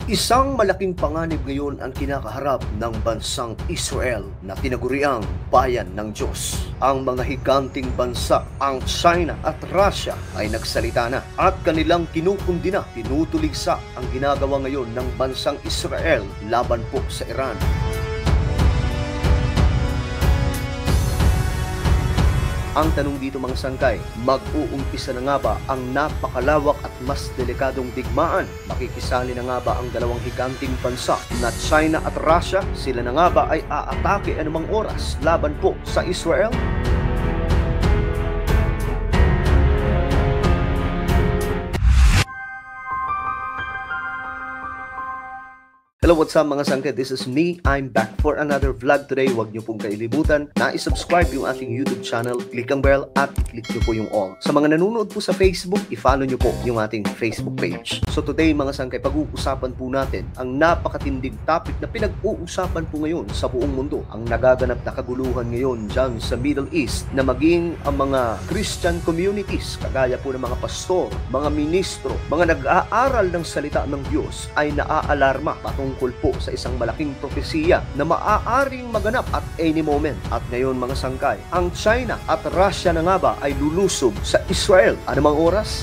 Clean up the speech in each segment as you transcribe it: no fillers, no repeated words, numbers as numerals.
Isang malaking panganib ngayon ang kinakaharap ng bansang Israel na tinaguriang bayan ng Diyos. Ang mga higanting bansa, ang China at Russia ay nagsalita na at kanilang kinukundina, tinutuligsa ang ginagawa ngayon ng bansang Israel laban po sa Iran. Ang tanong dito mga sangkay, mag-uumpisa na nga ba ang napakalawak at mas delikadong digmaan? Makikisali na nga ba ang dalawang higanting bansa na China at Russia? Sila na nga ba ay aatake anumang oras laban po sa Israel? Hello, what's up mga sangkay? This is me. I'm back for another vlog today. Huwag niyo pong kailibutan na i-subscribe yung ating YouTube channel, click ang bell at i-click niyo po yung all. Sa mga nanonood po sa Facebook, i-follow niyo po yung ating Facebook page. So today mga sangkay, pag-uusapan po natin ang napakatindig topic na pinag-uusapan po ngayon sa buong mundo. Ang nagaganap na kaguluhan ngayon dyan sa Middle East na maging ang mga Christian communities, kagaya po ng mga pastor, mga ministro, mga nag-aaral ng salita ng Diyos ay naaalarma patungkol po sa isang malaking propesiya na maaaring maganap at any moment. At ngayon mga sangkay, ang China at Russia na nga ba ay lulusob sa Israel anumang oras?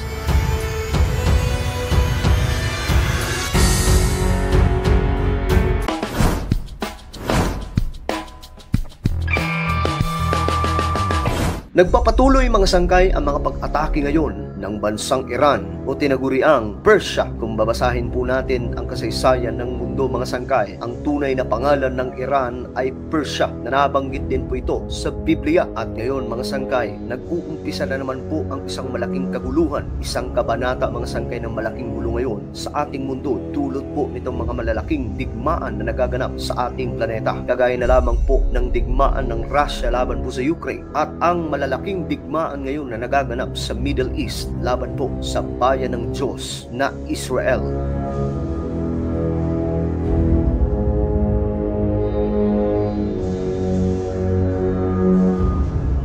Nagpapatuloy mga sangkay ang mga pag-atake ngayon ng bansang Iran o tinaguriang Persia. Kung babasahin po natin ang kasaysayan ng mundo mga sangkay, ang tunay na pangalan ng Iran ay Persia na nabanggit din po ito sa Biblia. At ngayon mga sangkay, nag-uumpisa na naman po ang isang malaking kaguluhan, isang kabanata mga sangkay ng malaking gulo ngayon sa ating mundo dulot po nitong mga malalaking digmaan na nagaganap sa ating planeta. Kagaya na lamang po ng digmaan ng Russia laban po sa Ukraine at ang malalaking digmaan ngayon na nagaganap sa Middle East laban po sa bayan ng Diyos na Israel.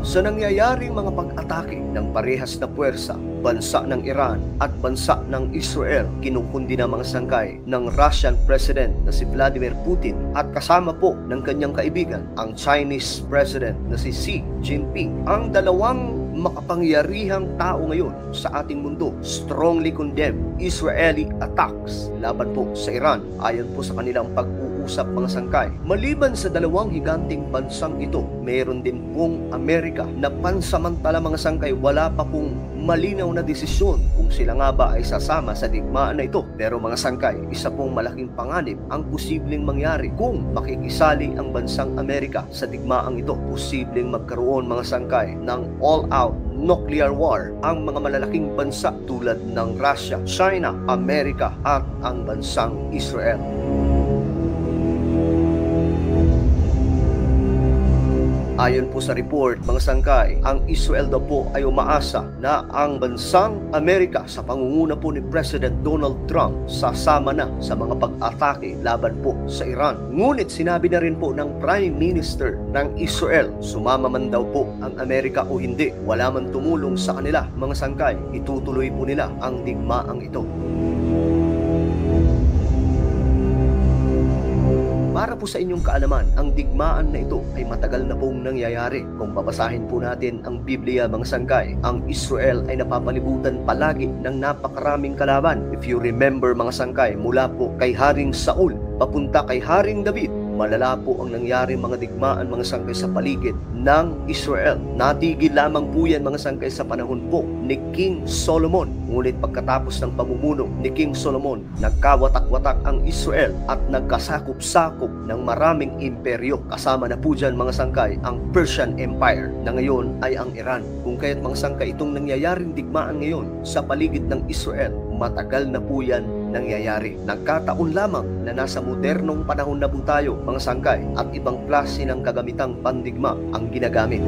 Sa nangyayaring mga pag-atake ng parehas na puwersa, bansa ng Iran at bansa ng Israel, kinukundi na mga sangkay ng Russian President na si Vladimir Putin at kasama po ng kanyang kaibigan, ang Chinese President na si Xi Jinping. Ang dalawang makapangyarihang tao ngayon sa ating mundo strongly condemn Israeli attacks laban po sa Iran ayon po sa kanilang pag-uusap mga sangkay. Maliban sa dalawang higanting bansang ito, mayroon din pong Amerika na pansamantala mga sangkay, wala pa pong malinaw na desisyon kung sila nga ba ay sasama sa digmaan na ito. Pero mga sangkay, isa pong malaking panganib ang posibleng mangyari kung makikisali ang bansang Amerika sa digmaang ito. Posibleng magkaroon mga sangkay ng all-out nuclear war ang mga malalaking bansa tulad ng Russia, China, Amerika at ang bansang Israel. Ayon po sa report, mga sangkay, ang Israel daw po ay umaasa na ang bansang Amerika sa pangunguna po ni President Donald Trump sasama na sa mga pag-atake laban po sa Iran. Ngunit sinabi na rin po ng Prime Minister ng Israel, sumama man daw po ang Amerika o hindi, wala man tumulong sa kanila, mga sangkay, itutuloy po nila ang digmaang ito. Para po sa inyong kaalaman, ang digmaan na ito ay matagal na pong nangyayari. Kung babasahin po natin ang Biblia mga sangkay, ang Israel ay napapalibutan palagi ng napakaraming kalaban. If you remember mga sangkay, mula po kay Haring Saul papunta kay Haring David, malala po ang nangyari mga digmaan mga sangkay sa paligid ng Israel. Natigil lamang po yan mga sangkay sa panahon po ni King Solomon. Ngunit pagkatapos ng pamumuno ni King Solomon, nagkawatak-watak ang Israel at nagkasakop-sakop ng maraming imperyo. Kasama na po dyan mga sangkay ang Persian Empire na ngayon ay ang Iran. Kung kaya't mga sangkay, itong nangyayaring digmaan ngayon sa paligid ng Israel, matagal na po yan nangyayari. Nagkataon lamang na nasa modernong panahon na po tayo mga sangkay at ibang klase ng kagamitang pandigma ang ginagamit.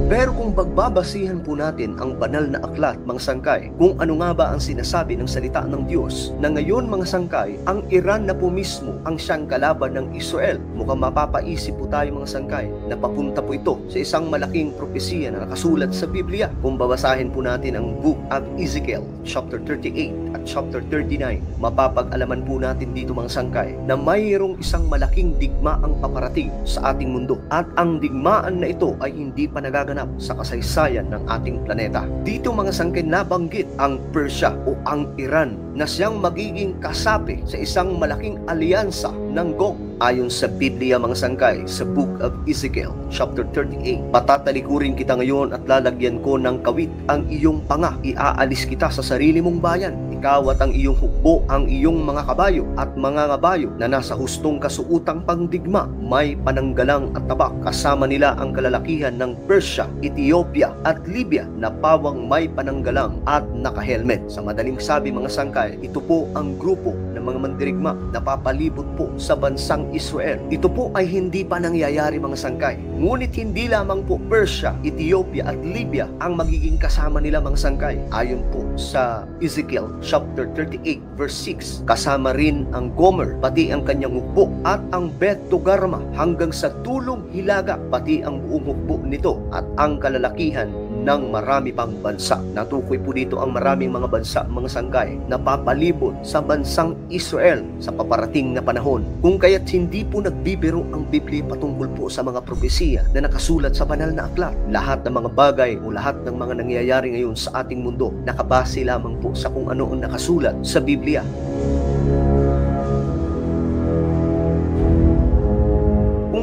Pero kung pagbabasihan po natin ang banal na aklat, mga sangkay, kung ano nga ba ang sinasabi ng salita ng Diyos, na ngayon, mga sangkay, ang Iran na po mismo ang siyang kalaban ng Israel. Mukhang mapapaisip po tayo, mga sangkay, na papunta po ito sa isang malaking propesiya na nakasulat sa Biblia. Kung babasahin po natin ang Book of Ezekiel, chapter 38 at chapter 39, mapapag-alaman po natin dito, mga sangkay, na mayroong isang malaking digma ang paparating sa ating mundo. At ang digmaan na ito ay hindi pa nagaganap sa kasaysayan ng ating planeta. Dito, mga sangkay, nabanggit ang Persia o ang Iran na siyang magiging kasapi sa isang malaking alyansa ng Gog. Ayon sa Biblia, mga sangkay, sa Book of Ezekiel, chapter 38, patatalikurin kita ngayon at lalagyan ko ng kawit ang iyong panga. Iaalis kita sa sarili mong bayan. Ikaw at ang iyong hukbo, ang iyong mga kabayo at mga ngabayo na nasa hustong kasuutang pangdigma, may pananggalang at tabak. Kasama nila ang kalalakihan ng Persia, Ethiopia at Libya na pawang may pananggalang at nakahelmet. Sa madaling sabi, mga sangkay, ito po ang grupo ng mga mandirigma na papalibot po sa bansang Israel. Ito po ay hindi pa nangyayari, mga sangkay. Ngunit hindi lamang po Persia, Ethiopia at Libya ang magiging kasama nila, mga sangkay. Ayon po sa Ezekiel chapter 38 verse 6, kasama rin ang Gomer, pati ang kanyang hukbo, at ang Bet Togarma hanggang sa Tulong Hilaga, pati ang buong hukbo nito, at ang kalalakihan ng marami pang bansa. Natukoy po dito ang maraming mga bansa, mga sangkay, na papalibot sa bansang Israel sa paparating na panahon. Kung kaya't hindi po nagbibiro ang Biblia patungkol po sa mga propesiya na nakasulat sa banal na aklat. Lahat ng mga bagay o lahat ng mga nangyayari ngayon sa ating mundo nakabase lamang po sa kung ano ang nakasulat sa Biblia.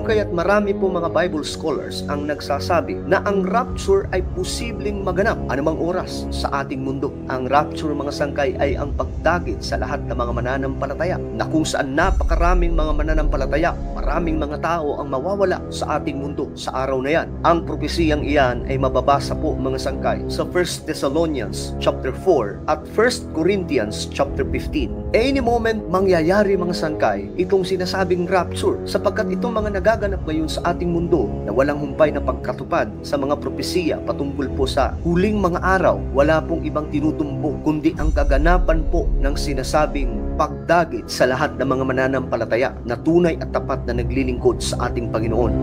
Kaya't marami po mga Bible scholars ang nagsasabi na ang rapture ay posibleng maganap anumang oras sa ating mundo. Ang rapture, mga sangkay, ay ang pagdagit sa lahat ng mga mananampalataya, na kung saan napakaraming mga mananampalataya, maraming mga tao ang mawawala sa ating mundo sa araw na yan. Ang propesiyang iyan ay mababasa po, mga sangkay, sa 1 Thessalonians chapter 4 at 1 Corinthians chapter 15. Any moment mangyayari, mga sangkay, itong sinasabing rapture, sapagkat itong mga nagaganap ngayon sa ating mundo na walang humpay na pagkatupad sa mga propesiya patungkol po sa huling mga araw, wala pong ibang tinutumbok kundi ang kaganapan po ng sinasabing pagdagit sa lahat ng mga mananampalataya na tunay at tapat na naglilingkod sa ating Panginoon.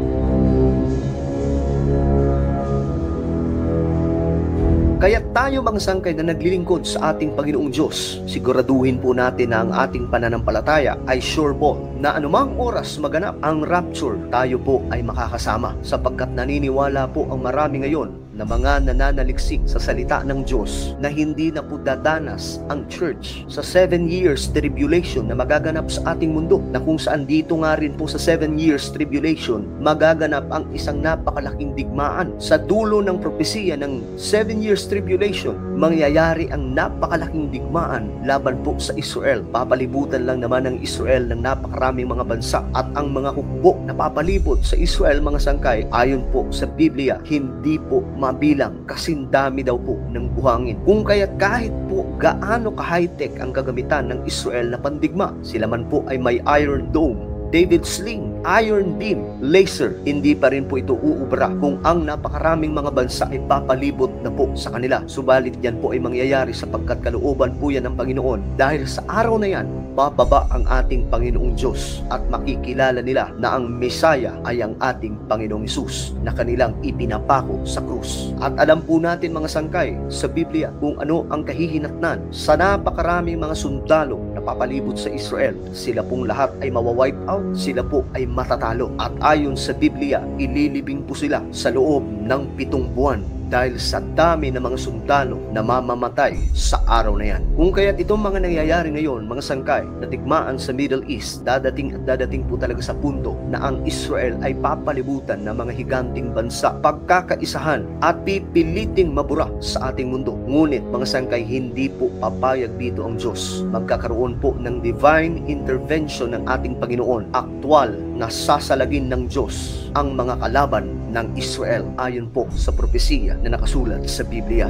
Kaya tayo, mga sangkay, na naglilingkod sa ating Panginoong Diyos, siguraduhin po natin na ang ating pananampalataya ay sure ball, na anumang oras maganap ang rapture, tayo po ay makakasama, sapagkat naniniwala po ang marami ngayon na mga nananaliksik sa salita ng Diyos na hindi na po dadanas ang church sa 7 years tribulation na magaganap sa ating mundo, na kung saan dito nga rin po sa 7 years tribulation magaganap ang isang napakalaking digmaan. Sa dulo ng propesiya ng 7 years tribulation, mangyayari ang napakalaking digmaan laban po sa Israel. Papalibutan lang naman ng Israel ng napakaraming mga bansa, at ang mga hukbo na papalibot sa Israel, mga sangkay, ayon po sa Biblia, hindi po mabilang, kasindami daw po ng buhangin. Kung kaya't kahit po gaano ka-high-tech ang gagamitan ng Israel na pandigma, sila man po ay may Iron Dome, David Sling, Iron Beam, laser, hindi pa rin po ito uubra kung ang napakaraming mga bansa ay papalibot na po sa kanila. Subalit yan po ay mangyayari sapagkat kalooban po yan ng Panginoon. Dahil sa araw na yan, bababa ang ating Panginoong Diyos at makikilala nila na ang Mesaya ay ang ating Panginoong Hesus na kanilang ipinapako sa krus. At alam po natin, mga sangkay, sa Biblia kung ano ang kahihinatnan sa napakaraming mga sundalo na papalibot sa Israel. Sila pong lahat ay mawawipe out, sila po ay matatalo. At ayon sa Biblia, ililibing po sila sa loob ng 7 buwan dahil sa dami ng mga sundalo na mamamatay sa araw na yan. Kung kaya't itong mga nangyayari ngayon, mga sangkay, na digmaan sa Middle East, dadating po talaga sa punto na ang Israel ay papalibutan ng mga higanting bansa, pagkakaisahan at pipiliting mabura sa ating mundo. Ngunit, mga sangkay, hindi po papayag dito ang Diyos. Magkakaroon po ng divine intervention ng ating Panginoon. Aktwal na sasalagin ng Diyos ang mga kalaban ng Israel ayon po sa propesiya na nakasulat sa Biblia.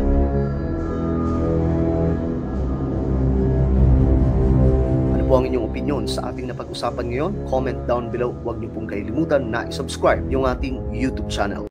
Ano po ang inyong opinion sa ating napag-usapan ngayon? Comment down below. Huwag niyo pong kalilimutan na i-subscribe yung ating YouTube channel.